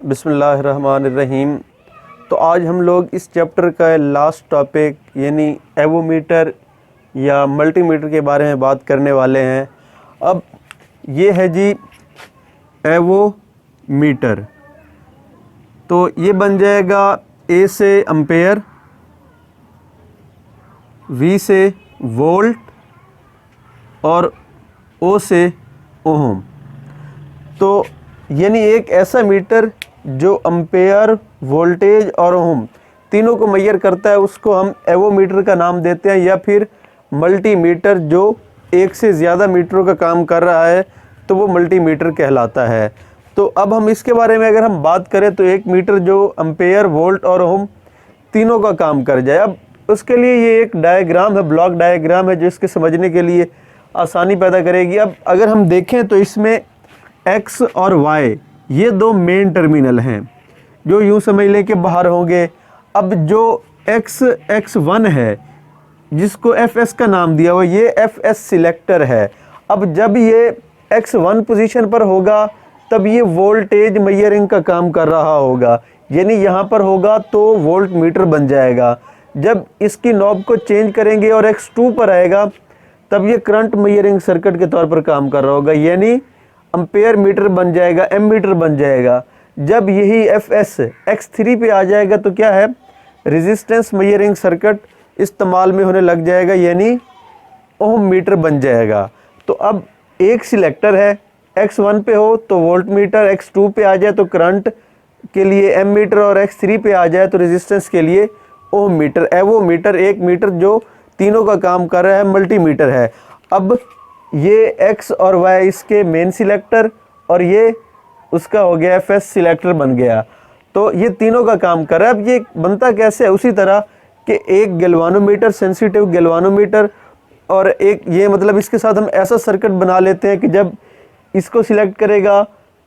बिस्मिल्लाहिर्रहमानिर्रहीम। तो आज हम लोग इस चैप्टर का लास्ट टॉपिक यानी एवोमीटर या मल्टीमीटर के बारे में बात करने वाले हैं। अब ये है जी एवोमीटर। तो ये बन जाएगा ए से एम्पेयर, वी से वोल्ट और ओ से ओम। तो यानी एक ऐसा मीटर जो एम्पेयर, वोल्टेज और ओम तीनों को मेजर करता है, उसको हम एवोमीटर का नाम देते हैं, या फिर मल्टीमीटर जो एक से ज़्यादा मीटरों का काम कर रहा है तो वो मल्टीमीटर कहलाता है। तो अब हम इसके बारे में अगर हम बात करें तो एक मीटर जो एम्पेयर, वोल्ट और ओम तीनों का काम कर जाए। अब उसके लिए ये एक डायग्राम है, ब्लॉक डायग्राम है, जो इसके समझने के लिए आसानी पैदा करेगी। अब अगर हम देखें तो इसमें एक्स और वाई ये दो मेन टर्मिनल हैं जो यूँ समझ लें कि बाहर होंगे। अब जो x1 है जिसको fs का नाम दिया हुआ, ये fs सिलेक्टर है। अब जब ये x1 पोजीशन पर होगा तब ये वोल्टेज मेजरिंग का काम कर रहा होगा, यानी यहाँ पर होगा तो वोल्ट मीटर बन जाएगा। जब इसकी नॉब को चेंज करेंगे और x2 पर आएगा तब ये करंट मेजरिंग सर्किट के तौर पर काम कर रहा होगा, यानी एम्पेयर मीटर बन जाएगा, एम मीटर बन जाएगा। जब यही fs x3 पे आ जाएगा तो क्या है, रेजिस्टेंस मेजरिंग सर्किट इस्तेमाल में होने लग जाएगा, यानी ओम मीटर बन जाएगा। तो अब एक सिलेक्टर है, x1 पे हो तो वोल्ट मीटर, x2 पे आ जाए तो करंट के लिए एम मीटर और x3 पे आ जाए तो रेजिस्टेंस के लिए ओम मीटर। एवोमीटर एक मीटर जो तीनों का काम कर रहा है, मल्टीमीटर है। अब ये x और y इसके मेन सिलेक्टर और ये उसका हो गया fs सिलेक्टर बन गया। तो ये तीनों का काम कर रहा है। अब ये बनता कैसे है, उसी तरह कि एक गैल्वानोमीटर, सेंसिटिव गैल्वानोमीटर, और एक ये मतलब इसके साथ हम ऐसा सर्किट बना लेते हैं कि जब इसको सिलेक्ट करेगा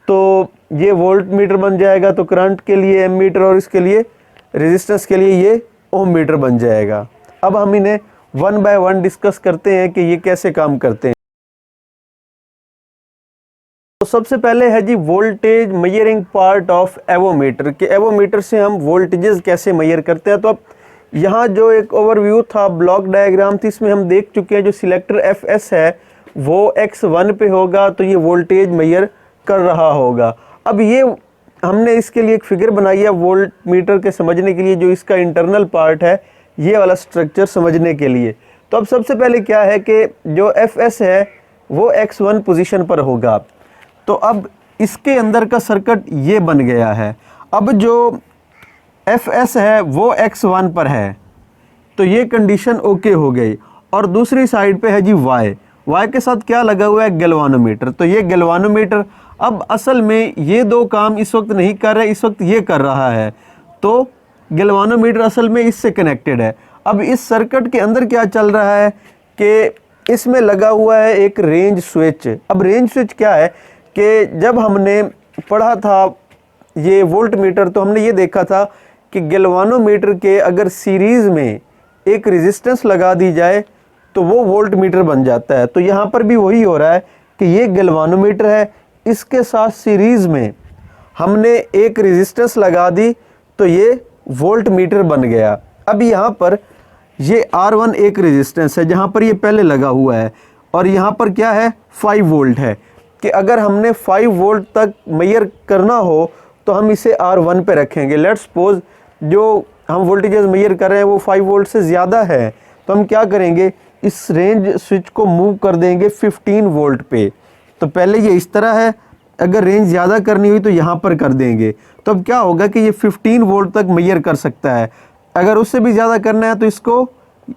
तो ये वोल्ट मीटर बन जाएगा, तो करंट के लिए एम मीटर और इसके लिए रेजिस्टेंस के लिए ये ओम मीटर बन जाएगा। अब हम इन्हें वन बाय वन डिस्कस करते हैं कि ये कैसे काम करते हैं। तो सबसे पहले है जी voltage measuring part of avometer, के एवोमीटर से हम वोल्टेजेस कैसे मेजर करते हैं। तो अब यहाँ जो एक ओवरव्यू था, ब्लॉक डायग्राम थी, इसमें हम देख चुके हैं जो सिलेक्टर fs है वो x1 पे होगा तो ये वोल्टेज मेजर कर रहा होगा। अब ये हमने इसके लिए एक फिगर बनाई है वोल्ट मीटर के समझने के लिए, जो इसका इंटरनल पार्ट है, ये वाला स्ट्रक्चर समझने के लिए। तो अब सबसे पहले क्या है कि जो fs है वो x1 पोजीशन पर होगा। तो अब इसके अंदर का सर्किट ये बन गया है। अब जो fs है वो x1 पर है तो ये कंडीशन ओके हो गई। और दूसरी साइड पे है जी y के साथ क्या लगा हुआ है, गैल्वानोमीटर। तो ये गैल्वानोमीटर अब असल में ये दो काम इस वक्त नहीं कर रहे, इस वक्त ये कर रहा है। तो गैल्वानोमीटर असल में इससे कनेक्टेड है। अब इस सर्किट के अंदर क्या चल रहा है कि इसमें लगा हुआ है एक रेंज स्विच। अब रेंज स्विच क्या है कि जब हमने पढ़ा था ये वोल्ट मीटर तो हमने ये देखा था कि गैल्वानोमीटर के अगर सीरीज़ में एक रेजिस्टेंस लगा दी जाए तो वो वोल्ट मीटर बन जाता है। तो यहाँ पर भी वही हो रहा है कि ये गैल्वानोमीटर है, इसके साथ सीरीज़ में हमने एक रेजिस्टेंस लगा दी तो ये वोल्ट मीटर बन गया। अब यहाँ पर ये R1 एक रेजिस्टेंस है जहाँ पर ये पहले लगा हुआ है, और यहाँ पर क्या है 5 वोल्ट है कि अगर हमने 5 वोल्ट तक मेजर करना हो तो हम इसे R1 पे रखेंगे। लेट्स सपोज जो हम वोल्टेजेस मेजर कर रहे हैं वो 5 वोल्ट से ज़्यादा है, तो हम क्या करेंगे, इस रेंज स्विच को मूव कर देंगे 15 वोल्ट पे। तो पहले ये इस तरह है, अगर रेंज ज़्यादा करनी हुई तो यहाँ पर कर देंगे। तो अब क्या होगा कि ये 15 वोल्ट तक मेजर कर सकता है। अगर उससे भी ज़्यादा करना है तो इसको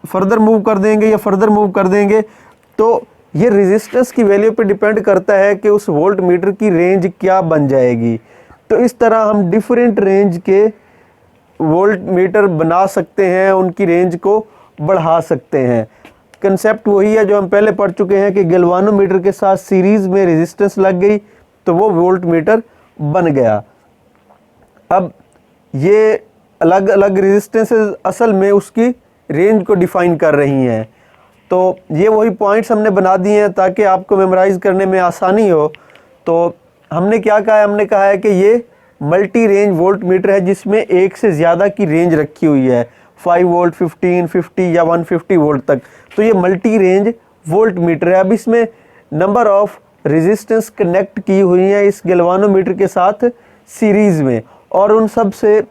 फर्दर मूव कर देंगे या फर्दर मूव कर देंगे। तो ये रेजिस्टेंस की वैल्यू पे डिपेंड करता है कि उस वोल्ट मीटर की रेंज क्या बन जाएगी। तो इस तरह हम डिफरेंट रेंज के वोल्ट मीटर बना सकते हैं, उनकी रेंज को बढ़ा सकते हैं। कंसेप्ट वही है जो हम पहले पढ़ चुके हैं कि गैल्वानोमीटर के साथ सीरीज़ में रेजिस्टेंस लग गई तो वो वोल्ट मीटर बन गया। अब ये अलग अलग रेजिस्टेंसेस असल में उसकी रेंज को डिफ़ाइन कर रही हैं। तो ये वही पॉइंट्स हमने बना दिए हैं ताकि आपको मेमोराइज़ करने में आसानी हो। तो हमने क्या कहा है, हमने कहा है कि ये मल्टी रेंज वोल्ट मीटर है जिसमें एक से ज़्यादा की रेंज रखी हुई है, 5 वोल्ट, 15, 50 या 150 वोल्ट तक। तो ये मल्टी रेंज वोल्ट मीटर है। अब इसमें नंबर ऑफ रेजिस्टेंस कनेक्ट की हुई हैं इस गैल्वानोमीटर के साथ सीरीज़ में, और उन सब से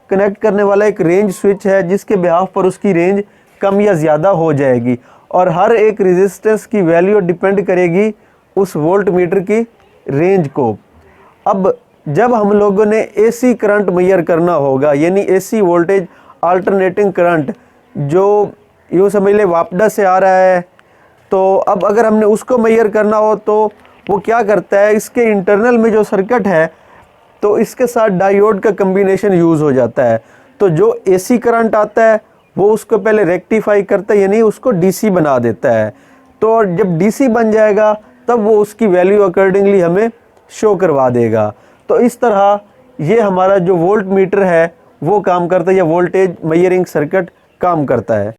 कनेक्ट करने वाला एक रेंज स्विच है जिसके बिहाफ पर उसकी रेंज कम या ज़्यादा हो जाएगी, और हर एक रेजिस्टेंस की वैल्यू डिपेंड करेगी उस वोल्ट मीटर की रेंज को। अब जब हम लोगों ने एसी करंट मेजर करना होगा, यानी एसी वोल्टेज अल्टरनेटिंग करंट जो यूँ समझ ले वापडा से आ रहा है, तो अब अगर हमने उसको मेजर करना हो तो वो क्या करता है, इसके इंटरनल में जो सर्किट है तो इसके साथ डायोड का कम्बिनेशन यूज़ हो जाता है। तो जो एसी करंट आता है वो उसको पहले रेक्टिफाई करता है, यानी उसको डीसी बना देता है। तो जब डीसी बन जाएगा तब वो उसकी वैल्यू अकॉर्डिंगली हमें शो करवा देगा। तो इस तरह ये हमारा जो वोल्ट मीटर है वो काम करता है, या वोल्टेज मेजरिंग सर्किट काम करता है।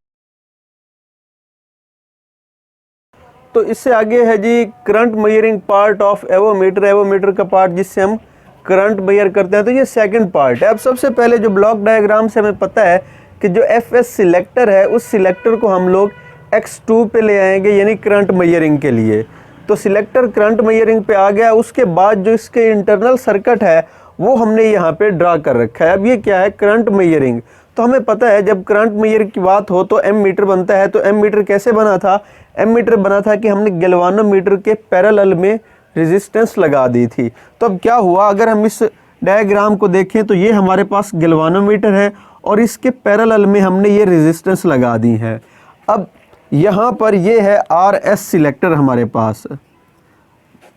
तो इससे आगे है जी current measuring part of avometer. Avometer का पार्ट जिससे हम करंट मेजर करते हैं, तो ये सेकंड पार्ट है। अब सबसे पहले जो ब्लॉक डायग्राम से हमें पता है कि जो एफएस सिलेक्टर है उस सिलेक्टर को हम लोग X2 पे ले आएंगे, यानी करंट मेजरिंग के लिए। तो सिलेक्टर करंट मेजरिंग पे आ गया, उसके बाद जो इसके इंटरनल सर्किट है वो हमने यहाँ पे ड्रा कर रखा है। अब ये क्या है, करंट मेजरिंग। तो हमें पता है जब करंट मेजर की बात हो तो एम मीटर बनता है। तो एम मीटर कैसे बना था, एम मीटर बना था कि हमने गैल्वानोमीटर के पैरेलल में रेजिस्टेंस लगा दी थी। तो अब क्या हुआ, अगर हम इस डायग्राम को देखें तो ये हमारे पास गैल्वानोमीटर है और इसके पैरेलल में हमने ये रेजिस्टेंस लगा दी है। अब यहाँ पर ये है RS सिलेक्टर हमारे पास।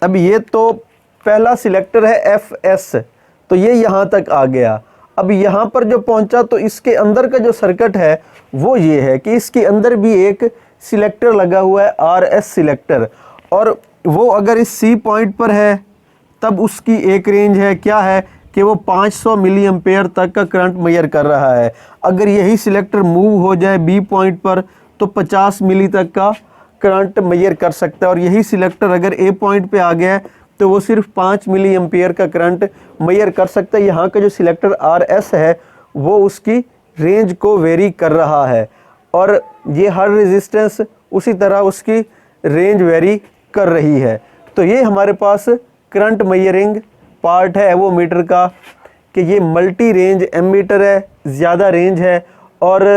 अब ये तो पहला सिलेक्टर है FS, तो ये यहाँ तक आ गया। अब यहाँ पर जो पहुँचा तो इसके अंदर का जो सर्किट है वो ये है कि इसके अंदर भी एक सिलेक्टर लगा हुआ है RS सिलेक्टर, और वो अगर इस C पॉइंट पर है तब उसकी एक रेंज है, क्या है कि वो 500 मिली एम्पेयर तक का करंट मेजर कर रहा है। अगर यही सिलेक्टर मूव हो जाए B पॉइंट पर तो 50 मिली तक का करंट मेजर कर सकता है, और यही सिलेक्टर अगर A पॉइंट पे आ गया है तो वो सिर्फ 5 मिली एम्पेयर का करंट मेजर कर सकता है। यहाँ का जो सिलेक्टर RS है वो उसकी रेंज को वेरी कर रहा है, और ये हर रेजिस्टेंस उसी तरह उसकी रेंज वेरी कर रही है। तो ये हमारे पास करंट मेजरिंग पार्ट है एवोमीटर का, कि ये मल्टी रेंज एमीटर है, ज़्यादा रेंज है, और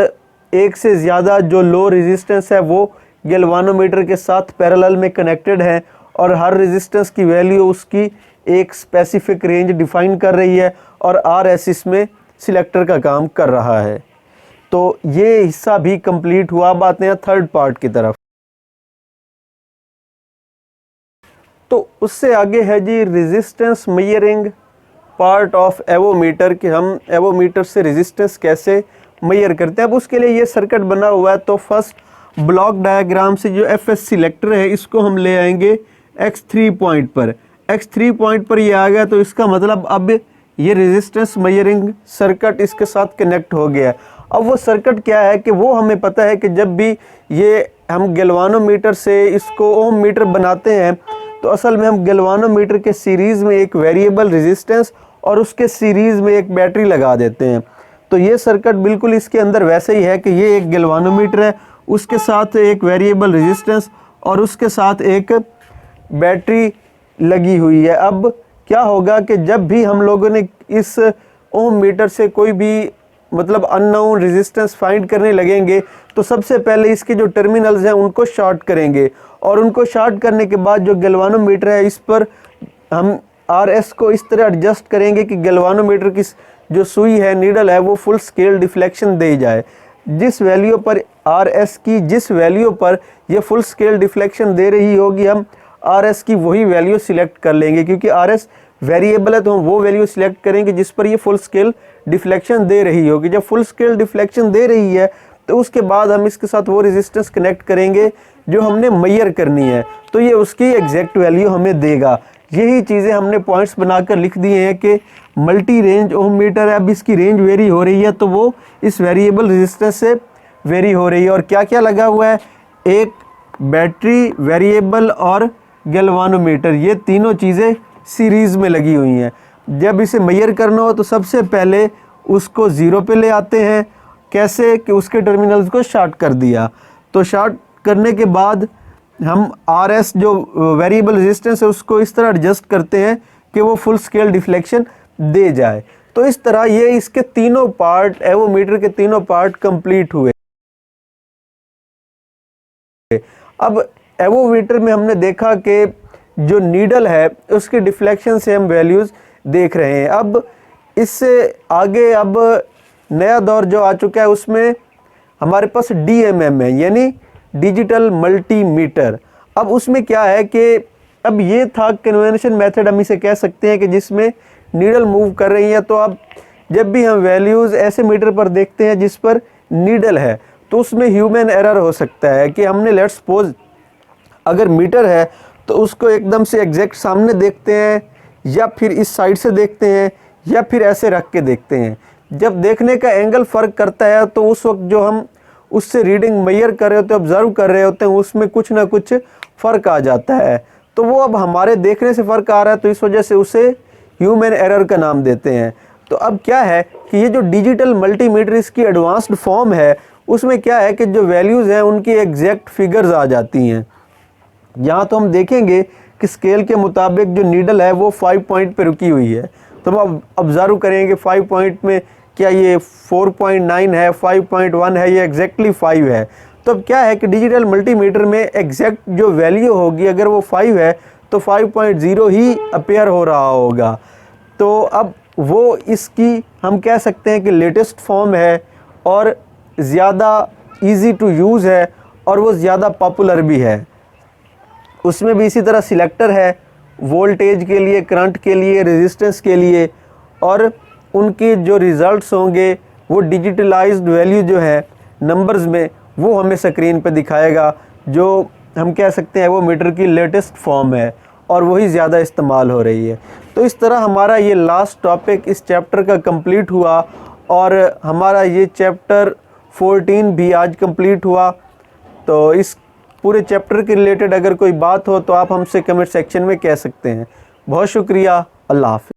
एक से ज़्यादा जो लो रेजिस्टेंस है वो गैल्वानोमीटर के साथ पैरेलल में कनेक्टेड है, और हर रेजिस्टेंस की वैल्यू उसकी एक स्पेसिफिक रेंज डिफाइन कर रही है, और RS इसमें सिलेक्टर का काम कर रहा है। तो ये हिस्सा भी कंप्लीट हुआ। अब आते हैं थर्ड पार्ट की तरफ। तो उससे आगे है जी resistance measuring part of avometer, कि हम एवोमीटर से रेजिस्टेंस कैसे मेजर करते हैं। अब उसके लिए ये सर्किट बना हुआ है। तो फर्स्ट ब्लॉक डायग्राम से जो FS सिलेक्टर है इसको हम ले आएंगे X3 पॉइंट पर। X3 पॉइंट पर ये आ गया, तो इसका मतलब अब ये रेजिस्टेंस मेजरिंग सर्किट इसके साथ कनेक्ट हो गया। अब वो सर्किट क्या है कि वो हमें पता है कि जब भी ये हम गैल्वानोमीटर से इसको ओम मीटर बनाते हैं तो असल में हम गैल्वानोमीटर के सीरीज़ में एक वेरिएबल रेजिस्टेंस और उसके सीरीज़ में एक बैटरी लगा देते हैं। तो ये सर्किट बिल्कुल इसके अंदर वैसे ही है कि ये एक गैल्वानोमीटर है, उसके साथ एक वेरिएबल रेजिस्टेंस और उसके साथ एक बैटरी लगी हुई है। अब क्या होगा कि जब भी हम लोगों ने इस ओम मीटर से कोई भी मतलब अननोन रेजिस्टेंस फाइंड करने लगेंगे तो सबसे पहले इसके जो टर्मिनल्स हैं उनको शॉर्ट करेंगे, और उनको शॉर्ट करने के बाद जो गैल्वानोमीटर है इस पर हम RS को इस तरह एडजस्ट करेंगे कि गैल्वानोमीटर की जो सुई है, नीडल है, वो फुल स्केल डिफ्लेक्शन दे जाए। जिस वैल्यू पर RS की जिस वैल्यू पर ये फुल स्केल डिफ्लेक्शन दे रही होगी हम RS की वही वैल्यू सिलेक्ट कर लेंगे, क्योंकि RS वेरिएबल है तो हम वो वैल्यू सिलेक्ट करेंगे जिस पर ये फुल स्केल डिफ्लेक्शन दे रही होगी। जब फुल स्केल डिफ्लेक्शन दे रही है तो उसके बाद हम इसके साथ वो रेजिस्टेंस कनेक्ट करेंगे जो हमने मेजर करनी है, तो ये उसकी एग्जैक्ट वैल्यू हमें देगा। यही चीज़ें हमने पॉइंट्स बनाकर लिख दिए हैं कि मल्टी रेंज ओम मीटर है, अब इसकी रेंज वेरी हो रही है तो वो इस वेरिएबल रेजिस्टेंस से वेरी हो रही है। और क्या क्या लगा हुआ है, एक बैटरी, वेरिएबल और गैल्वानोमीटर, ये तीनों चीज़ें सीरीज़ में लगी हुई हैं। जब इसे मेजर करना हो तो सबसे पहले उसको 0 पे ले आते हैं। कैसे कि उसके टर्मिनल्स को शॉर्ट कर दिया, तो शॉर्ट करने के बाद हम RS जो वेरिएबल रेजिस्टेंस है उसको इस तरह एडजस्ट करते हैं कि वो फुल स्केल डिफ्लेक्शन दे जाए। तो इस तरह ये इसके तीनों पार्ट, एवोमीटर के तीनों पार्ट कंप्लीट हुए। अब एवोमीटर में हमने देखा कि जो नीडल है उसके डिफ्लेक्शन से हम वैल्यूज़ देख रहे हैं। अब इससे आगे अब नया दौर जो आ चुका है उसमें हमारे पास DMM है, यानी डिजिटल मल्टीमीटर। अब उसमें क्या है कि अब ये था कन्वेंशन मेथड, हम इसे कह सकते हैं कि जिसमें नीडल मूव कर रही है। तो अब जब भी हम वैल्यूज़ ऐसे मीटर पर देखते हैं जिस पर नीडल है तो उसमें ह्यूमन एरर हो सकता है कि हमने लेट्स सपोज अगर मीटर है तो उसको एकदम से एग्जैक्ट सामने देखते हैं, या फिर इस साइड से देखते हैं, या फिर ऐसे रख के देखते हैं। जब देखने का एंगल फ़र्क करता है तो उस वक्त जो हम उससे रीडिंग मेजर कर रहे होते हैं, ऑब्जर्व कर रहे होते हैं, उसमें कुछ ना कुछ फ़र्क आ जाता है। तो वो अब हमारे देखने से फ़र्क आ रहा है तो इस वजह से उसे ह्यूमन एरर का नाम देते हैं। तो अब क्या है कि ये जो डिजिटल मल्टीमीटर इसकी एडवांस्ड फॉर्म है उसमें क्या है कि जो वैल्यूज़ हैं उनकी एग्जैक्ट फिगर्स आ जाती हैं। यहाँ तो हम देखेंगे कि स्केल के मुताबिक जो नीडल है वो 5 पॉइंट पे रुकी हुई है। तो हम अब ऑब्जर्व करेंगे 5 पॉइंट में क्या ये 4.9 है, 5.1 है, ये एग्जैक्टली 5 है। तो अब क्या है कि डिजिटल मल्टीमीटर में एग्जैक्ट जो वैल्यू होगी अगर वो 5 है तो 5.0 ही अपीयर हो रहा होगा। तो अब वो इसकी हम कह सकते हैं कि लेटेस्ट फॉर्म है और ज़्यादा इजी टू यूज़ है और वो ज़्यादा पॉपुलर भी है। उसमें भी इसी तरह सिलेक्टर है वोल्टेज के लिए, करंट के लिए, रेजिस्टेंस के लिए, और उनके जो रिज़ल्ट्स होंगे वो डिजिटलाइज्ड वैल्यू जो है नंबर्स में वो हमें स्क्रीन पे दिखाएगा, जो हम कह सकते हैं वो मीटर की लेटेस्ट फॉर्म है और वही ज़्यादा इस्तेमाल हो रही है। तो इस तरह हमारा ये लास्ट टॉपिक इस चैप्टर का कंप्लीट हुआ और हमारा ये चैप्टर 14 भी आज कंप्लीट हुआ। तो इस पूरे चैप्टर के रिलेटेड अगर कोई बात हो तो आप हमसे कमेंट सेक्शन में कह सकते हैं। बहुत शुक्रिया। अल्लाह हाफ़िज़।